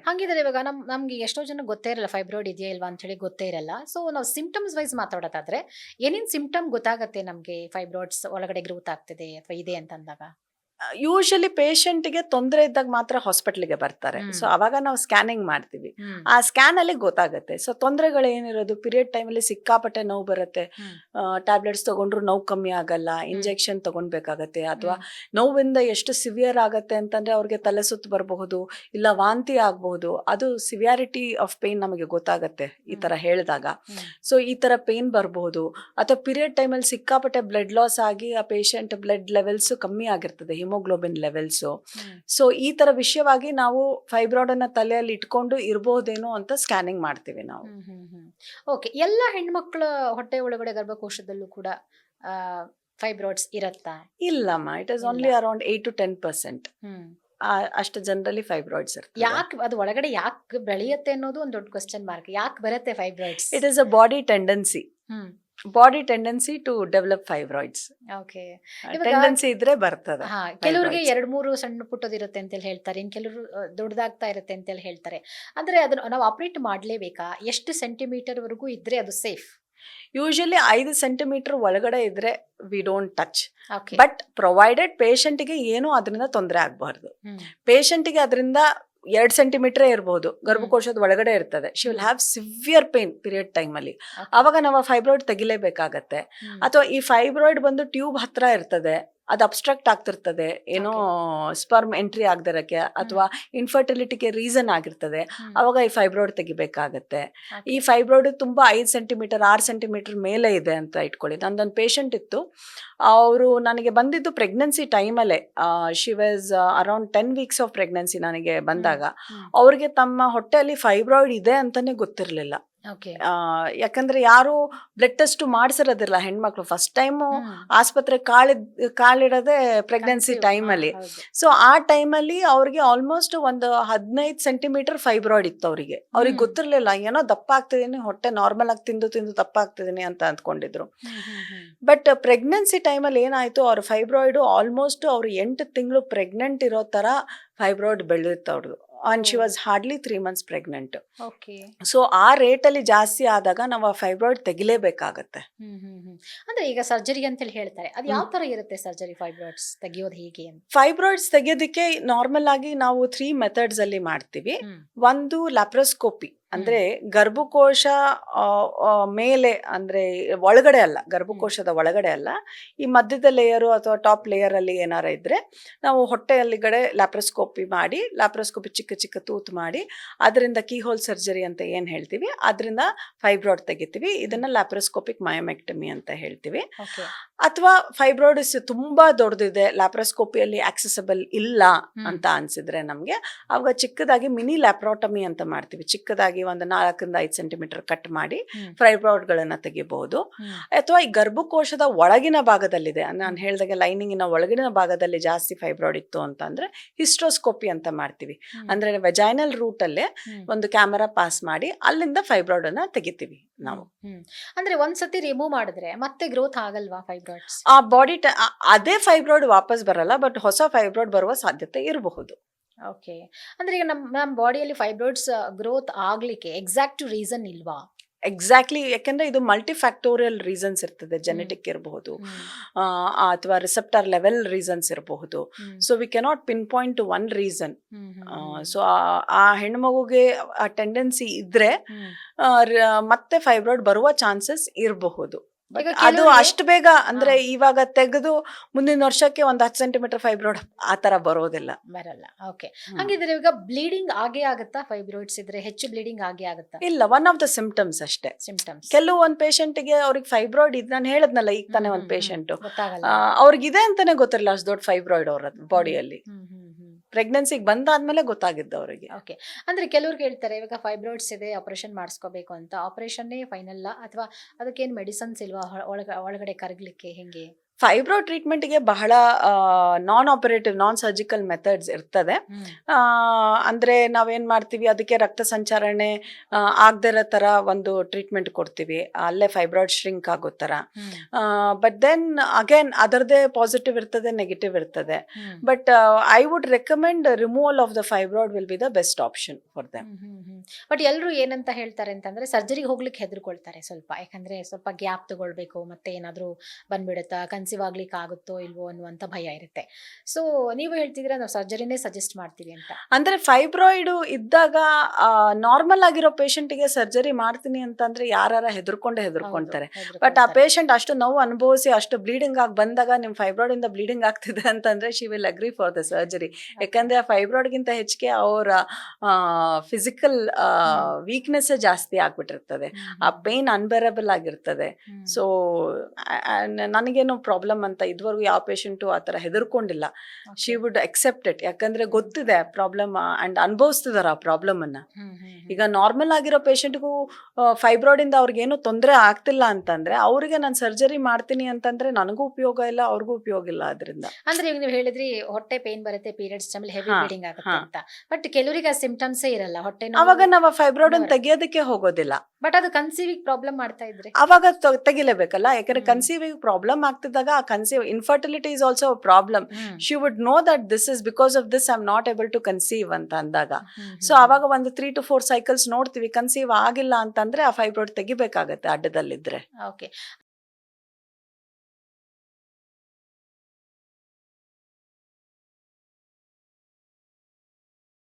ಹಂಗಿದ್ರೆ ಇವಾಗ ನಮ್ಗೆ ಎಷ್ಟೋ ಜನ ಗೊತ್ತೇ ಇರಲ್ಲ ಫೈಬ್ರಾಯ್ಡ್ ಇದೆಯಾ ಇಲ್ವಾ ಅಂತ ಹೇಳಿ ಗೊತ್ತೇ ಇರಲ್ಲ. ಸೊ ನಾವು ಸಿಂಪ್ಟಮ್ಸ್ ವೈಸ್ ಮಾತಾಡೋದಾದ್ರೆ ಏನೇನ್ ಸಿಂಪ್ಟಮ್ ಗೊತ್ತಾಗತ್ತೆ ನಮ್ಗೆ ಫೈಬ್ರಾಯ್ಡ್ಸ್ ಒಳಗಡೆ ಗ್ರೋತ್ ಆಗ್ತಿದೆ ಅಥವಾ ಇದೆ ಅಂತ ಅಂದಾಗ? ಯೂಶಲಿ ಪೇಷಂಟ್‌ಗೆ ತೊಂದರೆ ಇದ್ದಾಗ ಮಾತ್ರ ಹಾಸ್ಪಿಟಲ್‌ಗೆ ಬರ್ತಾರೆ. ಸೊ ಅವಾಗ ನಾವು ಸ್ಕ್ಯಾನಿಂಗ್ ಮಾಡ್ತೀವಿ. ಆ ಸ್ಕ್ಯಾನ್ ಅಲ್ಲಿ ಗೊತ್ತಾಗುತ್ತೆ. ಸೊ ತೊಂದರೆಗಳೇನಿರೋದು ಪೀರಿಯಡ್ ಟೈಮಲ್ಲಿ ಸಿಕ್ಕಾಪಟ್ಟೆ ನೋವು ಬರುತ್ತೆ. ಟ್ಯಾಬ್ಲೆಟ್ಸ್ ತಗೊಂಡ್ರು ನೋವು ಕಮ್ಮಿ ಆಗಲ್ಲ. ಇಂಜೆಕ್ಷನ್ ತಗೊಳ್ಬೇಕಾಗತ್ತೆ ಅಥವಾ ನೋವಿಂದ ಎಷ್ಟು ಸಿವಿಯರ್ ಆಗತ್ತೆ ಅಂತಂದ್ರೆ ಅವ್ರಿಗೆ ತಲೆ ಸುತ್ತು ಬರಬಹುದು, ಇಲ್ಲ ವಾಂತಿ ಆಗಬಹುದು. ಅದು ಸಿವಿಯಾರಿಟಿ ಆಫ್ ಪೇನ್ ನಮಗೆ ಗೊತ್ತಾಗತ್ತೆ ಈ ತರ ಹೇಳಿದಾಗ. ಸೊ ಈ ತರ ಪೇನ್ ಬರಬಹುದು ಅಥವಾ ಪೀರಿಯಡ್ ಟೈಮಲ್ಲಿ ಸಿಕ್ಕಾಪಟ್ಟೆ ಬ್ಲಡ್ ಲಾಸ್ ಆಗಿ ಆ ಪೇಷಂಟ್ ಬ್ಲಡ್ ಲೆವೆಲ್ಸ್ ಕಮ್ಮಿ ಆಗಿರ್ತದೆ, ಹಿಮೋಗ್ಲೋಬಿನ್ ಲೆವೆಲ್ಸು. ಸೊ ಈ ತರ ವಿಷಯವಾಗಿ ನಾವು ಫೈಬ್ರಾಯ್ಡ್ ಅನ್ನ ತಲೆಯಲ್ಲಿ ಇಟ್ಕೊಂಡು ಇರಬಹುದೇನೋ ಅಂತ ಸ್ಕ್ಯಾನಿಂಗ್ ಮಾಡ್ತೀವಿ ನಾವು. ಓಕೆ. ಎಲ್ಲ ಹೆಣ್ಮಕ್ಳ ಹೊಟ್ಟೆ ಒಳಗಡೆ ಗರ್ಭಕೋಶದಲ್ಲೂ ಕೂಡ ಫೈಬ್ರಾಯ್ಡ್ಸ್ ಇರತ್ತಾ? ಇಲ್ಲಮ್ಮ, it is only around 8 to 10%. ಅಷ್ಟು ಜನರಲ್ಲಿ ಫೈಬ್ರಾಯ್ಡ್ಸ್ ಇರ್ತದೆ. ಯಾಕೆ ಅದು ಒಳಗಡೆ ಯಾಕೆ ಬೆಳೆಯುತ್ತೆ ಅನ್ನೋದು ಒಂದು ದೊಡ್ಡ ಕ್ವಶನ್ ಮಾರ್ಕ್. ಯಾಕೆ ಬರುತ್ತೆ fibroids? It is a body tendency to develop fibroids. Okay. Tendency ಇದ್ರೆ ಬರ್ತದೆ. ಕೆಲವರಿಗೆ 2-3 ಸಣ್ಣ ಪುಟ್ಟದಿರುತ್ತೆ ಅಂತ ಹೇಳ್ತಾರೆ, ಇನ್ ಕೆಲವರು ದೊಡ್ಡದಾಗ್ತಾ ಇರುತ್ತೆ ಅಂತ ಹೇಳ್ತಾರೆ. ಅಂದ್ರೆ ಅದನ್ನ ನಾವು ಆಪರೇಟ್ ಮಾಡ್ಲೇಬೇಕಾ? ಎಷ್ಟು ಸೆಂಟಿಮೀಟರ್ ವರೆಗೂ ಇದ್ರೆ ಅದು ಸೇಫ್? ಯೂಶಲಿ 5 ಸೆಂಟಿಮೀಟರ್ ಒಳಗಡೆ ಇದ್ರೆ we don't touch. But provided ಪೇಷಂಟ್ಗೆ ಏನು ಅದರಿಂದ ತೊಂದರೆ ಆಗಬಾರ್ದು. ಪೇಷಂಟ್ಗೆ ಅದರಿಂದ 2 ಸೆಂಟಿಮೀಟರ್ ಇರಬಹುದು, ಗರ್ಭಕೋಶದ ಒಳಗಡೆ ಇರ್ತದೆ. She will have severe pain period time ಅಲ್ಲಿ. ಅವಾಗ ನಾವು ಫೈಬ್ರಾಯ್ಡ್ ತೆಗಿಲೇಬೇಕಾಗತ್ತೆ. ಅಥವಾ ಈ ಫೈಬ್ರಾಯ್ಡ್ ಬಂದು ಟ್ಯೂಬ್ ಹತ್ರ ಇರ್ತದೆ, ಅದು ಅಬ್ಸ್ಟ್ರಕ್ಟ್ ಆಗ್ತಿರ್ತದೆ, ಏನೋ ಸ್ಪರ್ಮ್ ಎಂಟ್ರಿ ಆಗದಿರಕ್ಕೆ ಅಥವಾ ಇನ್ಫರ್ಟಿಲಿಟಿಗೆ ರೀಸನ್ ಆಗಿರ್ತದೆ. ಅವಾಗ ಈ ಫೈಬ್ರಾಯ್ಡ್ ತೆಗಿಬೇಕಾಗತ್ತೆ. ಈ ಫೈಬ್ರಾಯ್ಡ್ ತುಂಬಾ 5 ಸೆಂಟಿಮೀಟರ್ 6 ಸೆಂಟಿಮೀಟರ್ ಮೇಲೆ ಇದೆ ಅಂತ ಇಟ್ಕೊಳ್ಳಿ. ನಂದೊಂದು ಪೇಷಂಟ್ ಇತ್ತು, ಅವರು ನನಗೆ ಬಂದಿದ್ದು ಪ್ರೆಗ್ನೆನ್ಸಿ ಟೈಮಲ್ಲೇ. She was around 10 weeks of pregnancy ನನಗೆ ಬಂದಾಗ. ಅವ್ರಿಗೆ ತಮ್ಮ ಹೊಟ್ಟೆಯಲ್ಲಿ ಫೈಬ್ರಾಯ್ಡ್ ಇದೆ ಅಂತಾನೆ ಗೊತ್ತಿರಲಿಲ್ಲ. ಯಾಕಂದ್ರೆ ಯಾರು ಬ್ಲಡ್ ಟೆಸ್ಟ್ ಮಾಡಿಸಿರೋದಿಲ್ಲ ಹೆಣ್ಮಕ್ಳು. ಫಸ್ಟ್ ಟೈಮ್ ಆಸ್ಪತ್ರೆ ಕಾಲಿಡದೆ ಪ್ರೆಗ್ನೆನ್ಸಿ ಟೈಮಲ್ಲಿ. ಸೊ ಆ ಟೈಮಲ್ಲಿ ಅವ್ರಿಗೆ ಆಲ್ಮೋಸ್ಟ್ ಒಂದು 15 ಸೆಂಟಿಮೀಟರ್ ಫೈಬ್ರಾಯ್ಡ್ ಇತ್ತು. ಅವ್ರಿಗೆ ಗೊತ್ತಿರ್ಲಿಲ್ಲ, ಏನೋ ದಪ್ಪ ಆಗ್ತಿದೀನಿ, ಹೊಟ್ಟೆ ನಾರ್ಮಲ್ ಆಗಿ ತಿಂದು ದಪ್ಪ ಆಗ್ತಿದೀನಿ ಅಂತ ಅಂದ್ಕೊಂಡಿದ್ರು. ಬಟ್ ಪ್ರೆಗ್ನೆನ್ಸಿ ಟೈಮಲ್ಲಿ ಏನಾಯ್ತು, ಅವ್ರ ಫೈಬ್ರಾಯ್ಡ್ ಆಲ್ಮೋಸ್ಟ್ ಅವ್ರು 8 ತಿಂಗಳು ಪ್ರೆಗ್ನೆಂಟ್ ಇರೋ ತರ ಫೈಬ್ರಾಯ್ಡ್ ಬೆಳೆದಿತ್ತು ಅವ್ರದ್ದು. and she was hardly 3 months pregnant. So ಆ ರೇಟ್ ಅಲ್ಲಿ ಜಾಸ್ತಿ ಆದಾಗ ನಾವು ಆ ಫೈಬ್ರಾಯ್ಡ್ ತೆಗಿಲೇಬೇಕಾಗತ್ತೆ. ಅಂದ್ರೆ ಈಗ ಸರ್ಜರಿ ಅಂತ ಹೇಳಿ ಹೇಳ್ತಾರೆ, ಅದು ಯಾವ ತರ ಇರುತ್ತೆ ಸರ್ಜರಿ? ಫೈಬ್ರಾಯ್ಡ್ಸ್ ತೆಗಿಯೋದು ಹೇಗೆ? ಫೈಬ್ರಾಯ್ಡ್ಸ್ ತೆಗೆಯೋದಕ್ಕೆ ನಾರ್ಮಲ್ ಆಗಿ ನಾವು 3 ಮೆಥಡ್ಸ್ ಅಲ್ಲಿ ಮಾಡ್ತೀವಿ. ಒಂದು ಲ್ಯಾಪ್ರೋಸ್ಕೋಪಿ, ಅಂದ್ರೆ ಗರ್ಭಕೋಶ ಮೇಲೆ, ಅಂದ್ರೆ ಒಳಗಡೆ ಅಲ್ಲ, ಗರ್ಭಕೋಶದ ಒಳಗಡೆ ಅಲ್ಲ, ಈ ಮಧ್ಯದ ಲೇಯರು ಅಥವಾ ಟಾಪ್ ಲೇಯರ್ ಅಲ್ಲಿ ಏನಾರ ಇದ್ರೆ ನಾವು ಹೊಟ್ಟೆಯಲ್ಲಿಗಡೆ ಲ್ಯಾಪ್ರೋಸ್ಕೋಪಿ ಮಾಡಿ, ಲ್ಯಾಪ್ರೋಸ್ಕೋಪಿ ಚಿಕ್ಕ ಚಿಕ್ಕ ತೂತು ಮಾಡಿ ಅದರಿಂದ ಕೀಹೋಲ್ ಸರ್ಜರಿ ಅಂತ ಏನ್ ಹೇಳ್ತೀವಿ, ಅದರಿಂದ ಫೈಬ್ರಾಯ್ಡ್ ತೆಗಿತೀವಿ. ಇದನ್ನ ಲ್ಯಾಪ್ರೋಸ್ಕೋಪಿಕ್ ಮಯೋಮೆಕ್ಟಮಿ ಅಂತ ಹೇಳ್ತೀವಿ. ಅಥವಾ ಫೈಬ್ರಾಯ್ಡ್ಸ್ ತುಂಬಾ ದೊಡ್ಡದಿದೆ, ಲ್ಯಾಪ್ರೋಸ್ಕೋಪಿಯಲ್ಲಿ ಆಕ್ಸೆಸಬಲ್ ಇಲ್ಲ ಅಂತ ಅನ್ಸಿದ್ರೆ ನಮ್ಗೆ, ಅವಾಗ ಚಿಕ್ಕದಾಗಿ ಮಿನಿ ಲ್ಯಾಪ್ರೋಟಮಿ ಅಂತ ಮಾಡ್ತೀವಿ. ಚಿಕ್ಕದಾಗಿ ಒಂದು 4 ಇಂದ 5 ಸೆಂಟಿಮೀಟರ್ ಕಟ್ ಮಾಡಿ ಫೈಬ್ರಾಯ್ಡ್ ಗಳನ್ನ ತೆಗಿಬಹುದು. ಅಥವಾ ಈ ಗರ್ಭಕೋಶದ ಒಳಗಿನ ಭಾಗದಲ್ಲಿದೆ, ನಾನು ಹೇಳ್ದಾಗೆ ಲೈನಿಂಗಿನ ಒಳಗಿನ ಭಾಗದಲ್ಲಿ ಜಾಸ್ತಿ ಫೈಬ್ರಾಯ್ಡ್ ಇತ್ತು ಅಂತಂದ್ರೆ ಹಿಸ್ಟ್ರೋಸ್ಕೋಪಿ ಅಂತ ಮಾಡ್ತೀವಿ. ಅಂದ್ರೆ ವೆಜೈನಲ್ ರೂಟ್ ಅಲ್ಲೇ ಒಂದು ಕ್ಯಾಮೆರಾ ಪಾಸ್ ಮಾಡಿ ಅಲ್ಲಿಂದ ಫೈಬ್ರಾಯ್ಡ್ ಅನ್ನ ತೆಗಿತೀವಿ ನಾವು. ಅಂದ್ರೆ ಒಂದ್ಸತಿ ರಿಮೂವ್ ಮಾಡಿದ್ರೆ ಮತ್ತೆ ಗ್ರೋತ್ ಆಗಲ್ವಾ ಫೈಬ್ರಾಯ್ಡ್ಸ್? ಆ ಬಾಡಿ ಅದೇ ಫೈಬ್ರಾಯ್ಡ್ ವಾಪಸ್ ಬರಲ್ಲ, ಬಟ್ ಹೊಸ ಫೈಬ್ರಾಯ್ಡ್ ಬರುವ ಸಾಧ್ಯತೆ ಇರಬಹುದು. ಓಕೆ. ಅಂದ್ರೆ ಈಗ ನಮ್ಮ ಬಾಡಿಯಲ್ಲಿ ಫೈಬ್ರಾಯ್ಡ್ಸ್ ಗ್ರೋತ್ ಆಗ್ಲಿಕ್ಕೆ ಎಕ್ಸಾಕ್ಟ್ ರೀಸನ್ ಇಲ್ವಾ? ಎಕ್ಸಾಕ್ಟ್ಲಿ, ಯಾಕಂದ್ರೆ ಇದು ಮಲ್ಟಿಫ್ಯಾಕ್ಟೋರಿಯಲ್ ರೀಸನ್ಸ್ ಇರ್ತದೆ. ಜೆನೆಟಿಕ್ ಇರಬಹುದು ಅಥವಾ ರಿಸೆಪ್ಟರ್ ಲೆವೆಲ್ ರೀಸನ್ಸ್ ಇರಬಹುದು. So we cannot pin point to one reason. So ಆ ಹೆಣ್ಮಗುಗೆ ಆ ಟೆಂಡೆನ್ಸಿ ಇದ್ರೆ ಮತ್ತೆ ಫೈಬ್ರಾಯ್ಡ್ ಬರುವ ಚಾನ್ಸಸ್ ಇರಬಹುದು. ಅದು ಅಷ್ಟು ಬೇಗ ಅಂದ್ರೆ ಇವಾಗ ತೆಗೆದು ಮುಂದಿನ ವರ್ಷಕ್ಕೆ ಒಂದು 10 ಸೆಂಟಿಮೀಟರ್ ಫೈಬ್ರಾಯ್ಡ್ ಆ ತರ ಬರೋದಿಲ್ಲ, ಬರಲ್ಲ. ಓಕೆ. ಹಾಗಿದ್ರೆ ಈಗ ಬ್ಲೀಡಿಂಗ್ ಆಗೇ ಆಗುತ್ತಾ? ಫೈಬ್ರಾಯ್ಡ್ಸ್ ಇದ್ರೆ ಹೆಚ್ಚು ಬ್ಲೀಡಿಂಗ್ ಆಗೇ ಆಗುತ್ತಾ? ಇಲ್ಲ, ಒನ್ ಆಫ್ ದ ಸಿಂಪ್ಟಮ್ಸ್ ಅಷ್ಟೇ. ಕೆಲವೊಂದು ಪೇಷಂಟ್ಗೆ ಅವ್ರಿಗೆ ಫೈಬ್ರಾಯ್ಡ್ ಇದು, ನಾನು ಹೇಳದ್ನಲ್ಲ ಈಗ ತಾನೇ, ಒಂದು ಪೇಷಂಟ್ ಅವ್ರಿಗಿದೆ ಅಂತಾನೆ ಗೊತ್ತಿರಲ್ಲ ಅಷ್ಟು ದೊಡ್ಡ ಫೈಬ್ರಾಯ್ಡ್ ಅವ್ರ ಬಾಡಿಯಲ್ಲಿ. ಪ್ರೆಗ್ನೆನ್ಸಿಗೆ ಬಂದಾದ್ಮೇಲೆ ಗೊತ್ತಾಗಿದ್ದು ಅವರಿಗೆ. ಓಕೆ. ಅಂದ್ರೆ ಕೆಲವ್ರಿಗೆ ಹೇಳ್ತಾರೆ ಇವಾಗ ಫೈಬ್ರಾಯ್ಡ್ಸ್ ಇದೆ, ಆಪರೇಷನ್ ಮಾಡಿಸ್ಕೋಬೇಕು ಅಂತ. ಆಪರೇಷನ್ನೇ ಫೈನಲ್ ಅಥವಾ ಅದಕ್ಕೇನು ಮೆಡಿಸಿನ್ಸ್ ಇಲ್ವಾ ಒಳಗಡೆ ಕರಗಲಿಕ್ಕೆ? ಹೆಂಗೆ? ಫೈಬ್ರೋ ಟ್ರೀಟ್ಮೆಂಟ್ಗೆ ಬಹಳ ನಾನ್ ಆಪರೇಟಿವ್ ನಾನ್ ಸರ್ಜಿಕಲ್ ಮೆಥಡ್ಸ್ ಇರ್ತದೆ. ಅಂದರೆ ನಾವೇನು ಮಾಡ್ತೀವಿ, ಅದಕ್ಕೆ ರಕ್ತ ಸಂಚರಣೆ ಆಗದೇ ಇರೋ ಥರ ಒಂದು ಟ್ರೀಟ್ಮೆಂಟ್ ಕೊಡ್ತೀವಿ, ಅಲ್ಲೇ ಫೈಬ್ರಾಯ್ಡ್ ಶ್ರಿಂಕ್ ಆಗೋ ಥರ. ಬಟ್ ದೆನ್ ಅಗೇನ್ ಅದರದ್ದೇ ಪಾಸಿಟಿವ್ ಇರ್ತದೆ, ನೆಗೆಟಿವ್ ಇರ್ತದೆ. But I would recommend removal of the fibroid will be the best option for them. But ಎಲ್ಲರೂ ಏನಂತ ಹೇಳ್ತಾರೆ ಅಂತಂದ್ರೆ ಸರ್ಜರಿಗೆ ಹೋಗ್ಲಿಕ್ಕೆ ಹೆದರ್ಕೊಳ್ತಾರೆ ಸ್ವಲ್ಪ, ಯಾಕಂದ್ರೆ ಸ್ವಲ್ಪ ಗ್ಯಾಪ್ ತಗೊಳ್ಬೇಕು, ಮತ್ತೆ ಏನಾದರೂ ಬಂದ್ಬಿಡುತ್ತಾ, ಕನ್ಸೀವ್ ಆಗ್ಲಿಕ್ಕೆ ಆಗುತ್ತೋ ಇಲ್ವೋ ಅನ್ನುವಂಥ ಭಯ ಇರುತ್ತೆ. ಸೊ ನೀವು ಹೇಳ್ತಿದ್ರೆ ನಾವು ಸರ್ಜರಿನೇ ಸಜೆಸ್ಟ್ ಮಾಡ್ತೀವಿ ಅಂತ. ಅಂದ್ರೆ ಫೈಬ್ರಾಯ್ಡ್ ಇದ್ದಾಗ ನಾರ್ಮಲ್ ಆಗಿರೋ ಪೇಷಂಟ್ಗೆ ಸರ್ಜರಿ ಮಾಡ್ತೀನಿ ಅಂತಂದ್ರೆ ಯಾರ ಹೆದರ್ಕೊಂತಾರೆ. ಬಟ್ ಆ ಪೇಷಂಟ್ ಅಷ್ಟು ನೋವು ಅನುಭವಿಸಿ ಅಷ್ಟು ಬ್ಲೀಡಿಂಗ್ ಆಗಿ ಬಂದಾಗ ನಿಮ್ ಫೈಬ್ರಾಯ್ಡ್ ಇಂದ ಬ್ಲೀಡಿಂಗ್ ಆಗ್ತಿದೆ ಅಂತಂದ್ರೆ she will agree for the surgery. ಯಾಕಂದ್ರೆ ಆ ಫೈಬ್ರಾಯ್ಡ್ ಗಿಂತ ಹೆಚ್ಚಿಗೆ ಅವರ ಫಿಸಿಕಲ್ ವೀಕ್ನೆಸ್ ಜಾಸ್ತಿ ಆಗ್ಬಿಟ್ಟಿರ್ತದೆ, ಆ ಪೇನ್ ಅನ್ಬೇರಬಲ್ ಆಗಿರ್ತದೆ. ಸೊ ನನಗೇನು ಪ್ರಾಬ್ಲಮ್ ಅಂತ ಇದುವರೆಗೂ ಯಾವ ಪೇಷಂಟು ಆ ಥರ ಹೆದರ್ಕೊಂಡಿಲ್ಲ. ಶಿ ವುಡ್ ಅಕ್ಸೆಪ್ಟ್ ಇಟ್, ಯಾಕಂದ್ರೆ ಗೊತ್ತಿದೆ ಪ್ರಾಬ್ಲಮ್ ಅಂಡ್ ಅನುಭವಿಸ್ತಿದಾರೆ ಆ ಪ್ರಾಬ್ಲಮ್ ಅನ್ನ. ಈಗ ನಾರ್ಮಲ್ ಆಗಿರೋ ಪೇಷಂಟ್ಗೂ ಫೈಬ್ರಾಯ್ಡ್ ಇಂದ ಅವ್ರಿಗೇನು ತೊಂದರೆ ಆಗ್ತಿಲ್ಲ ಅಂತಂದ್ರೆ ಅವರಿಗೆ ನಾನು ಸರ್ಜರಿ ಮಾಡ್ತೀನಿ ಅಂತಂದ್ರೆ ನನಗೂ ಉಪಯೋಗ ಇಲ್ಲ, ಅವ್ರಿಗೂ ಉಪಯೋಗ ಇಲ್ಲ ಅದರಿಂದ. ಅಂದ್ರೆ ಈಗ ನೀವು ಹೇಳಿದ್ರಿ ಹೊಟ್ಟೆ ಪೇನ್ ಬರುತ್ತೆ, ಪೀರಿಯಡ್ಸ್ ಟೈಮಲ್ಲಿ ಹೆವಿ ಬ್ಲೀಡಿಂಗ್ ಆಗುತ್ತೆ ಅಂತ. ಬಟ್ ಕೆಲವರಿಗೆ ಆ ಸಿಂಪ್ಟಮ್ಸೇ ಇರಲ್ಲ, ಹೊಟ್ಟೆ ಅವಾಗ ನಾವು ಫೈಬ್ರಾಯ್ಡ್ ಅನ್ನು ತೆಗಿಯೋದಕ್ಕೆ ಹೋಗೋದಿಲ್ಲ. ಬಟ್ ಅದು ಕನ್ಸೀವಿಂಗ್ ಪ್ರಾಬ್ಲಮ್ ಮಾಡ್ತಾ ಇದ್ರೆ ಅವಾಗ ತೆಗಿಲೇಬೇಕಲ್ಲ, ಯಾಕಂದ್ರೆ ಕನ್ಸೀವಿಂಗ್ ಪ್ರಾಬ್ಲಮ್ ಆಗ್ತಿದ್ದಾಗ ಆ conceive infertility is also problem. She would know that this is because of this I am not able to conceive ಅಂತ ಅಂದಾಗ. ಸೊ ಅವಾಗ ಒಂದು 3 to 4 ಸೈಕಲ್ಸ್ ನೋಡ್ತೀವಿ, ಕನ್ಸೀವ್ ಆಗಿಲ್ಲ ಅಂತಂದ್ರೆ ಆ ಫೈಬ್ರಾಯ್ಡ್ ತೆಗಿಬೇಕಾಗತ್ತೆ ಅಡ್ಡದಲ್ಲಿದ್ರೆ. ಓಕೆ.